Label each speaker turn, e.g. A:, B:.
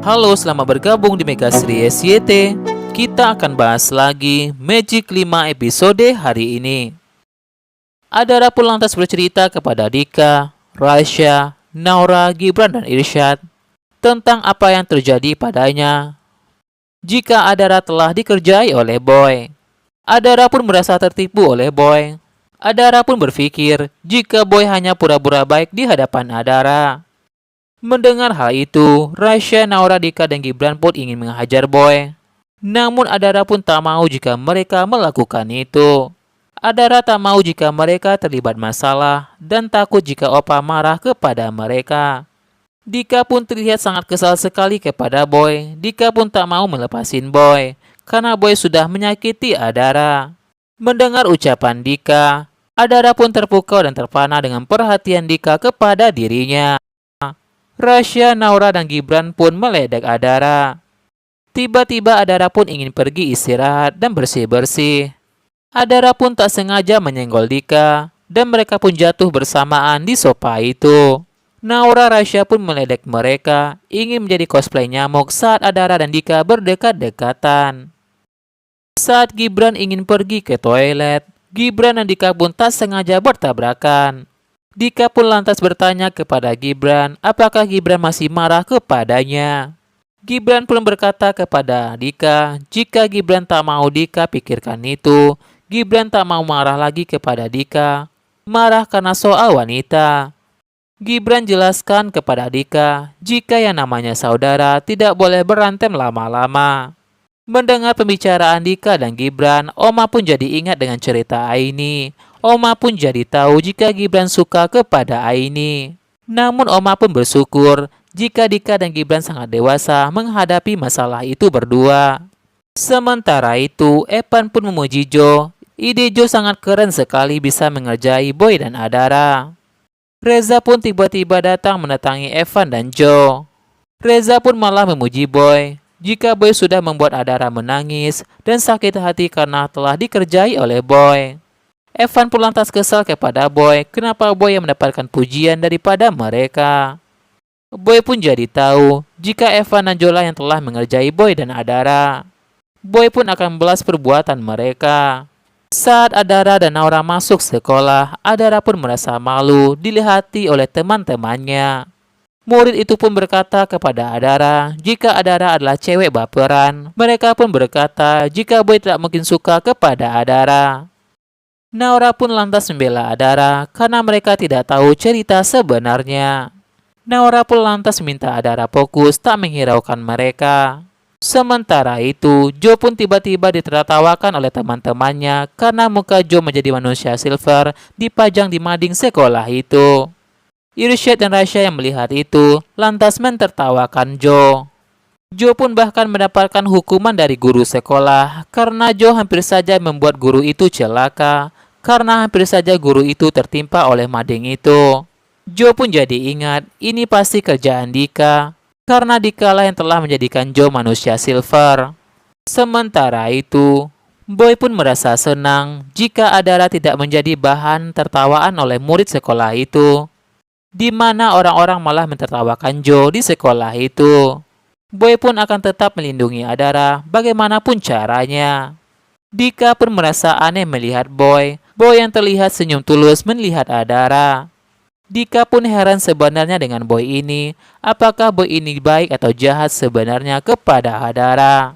A: Halo, selamat bergabung di Mega Series YT. Kita akan bahas lagi Magic 5 episode hari ini. Adara pun lantas bercerita kepada Dika, Raisya, Naura, Gibran, dan Irsyad tentang apa yang terjadi padanya jika Adara telah dikerjai oleh Boy. Adara pun merasa tertipu oleh Boy. Adara pun berpikir jika Boy hanya pura-pura baik di hadapan Adara. Mendengar hal itu, Raisya, Naura, Dika, dan Gibran pun ingin menghajar Boy. Namun Adara pun tak mau jika mereka melakukan itu. Adara tak mau jika mereka terlibat masalah dan takut jika Opa marah kepada mereka. Dika pun terlihat sangat kesal sekali kepada Boy. Dika pun tak mau melepasin Boy karena Boy sudah menyakiti Adara. Mendengar ucapan Dika, Adara pun terpukau dan terpana dengan perhatian Dika kepada dirinya. Raisya, Naura, dan Gibran pun meledek Adara. Tiba-tiba Adara pun ingin pergi istirahat dan bersih-bersih. Adara pun tak sengaja menyenggol Dika dan mereka pun jatuh bersamaan di sofa itu. Naura, Raisya pun meledek mereka, ingin menjadi cosplay nyamuk saat Adara dan Dika berdekat-dekatan. Saat Gibran ingin pergi ke toilet, Gibran dan Dika pun tak sengaja bertabrakan. Dika pun lantas bertanya kepada Gibran apakah Gibran masih marah kepadanya. Gibran pun berkata kepada Dika jika Gibran tak mau Dika pikirkan itu, Gibran tak mau marah lagi kepada Dika, marah karena soal wanita. Gibran jelaskan kepada Dika jika yang namanya saudara tidak boleh berantem lama-lama. Mendengar pembicaraan Dika dan Gibran, Oma pun jadi ingat dengan cerita Aini. Oma pun jadi tahu jika Gibran suka kepada Aini. Namun Oma pun bersyukur jika Dika dan Gibran sangat dewasa menghadapi masalah itu berdua. Sementara itu, Evan pun memuji Jo. Ide Jo sangat keren sekali bisa mengerjai Boy dan Adara. Reza pun tiba-tiba datang mendatangi Evan dan Jo. Reza pun malah memuji Boy jika Boy sudah membuat Adara menangis dan sakit hati karena telah dikerjai oleh Boy. Evan pun lantas kesal kepada Boy kenapa Boy yang mendapatkan pujian daripada mereka. Boy pun jadi tahu jika Evan dan Jola yang telah mengerjai Boy dan Adara. Boy pun akan membalas perbuatan mereka. Saat Adara dan Naura masuk sekolah, Adara pun merasa malu dilihati oleh teman-temannya. Murid itu pun berkata kepada Adara jika Adara adalah cewek baperan. Mereka pun berkata jika Boy tidak mungkin suka kepada Adara. Naura pun lantas membela Adara karena mereka tidak tahu cerita sebenarnya. Naura pun lantas minta Adara fokus tak menghiraukan mereka. Sementara itu, Jo pun tiba-tiba ditertawakan oleh teman-temannya karena muka Jo menjadi manusia silver dipajang di mading sekolah itu. Irsyad dan Raisya yang melihat itu lantas mentertawakan Jo. Jo pun bahkan mendapatkan hukuman dari guru sekolah karena Jo hampir saja membuat guru itu celaka. Karena hampir saja guru itu tertimpa oleh mading itu. Jo pun jadi ingat ini pasti kerjaan Dika. Karena Dika lah yang telah menjadikan Jo manusia silver. Sementara itu, Boy pun merasa senang jika Adara tidak menjadi bahan tertawaan oleh murid sekolah itu. Di mana orang-orang malah mentertawakan Jo di sekolah itu. Boy pun akan tetap melindungi Adara bagaimanapun caranya. Dika pun merasa aneh melihat Boy. Boy yang terlihat senyum tulus melihat Adara. Dika pun heran sebenarnya dengan Boy ini. Apakah Boy ini baik atau jahat sebenarnya kepada Adara?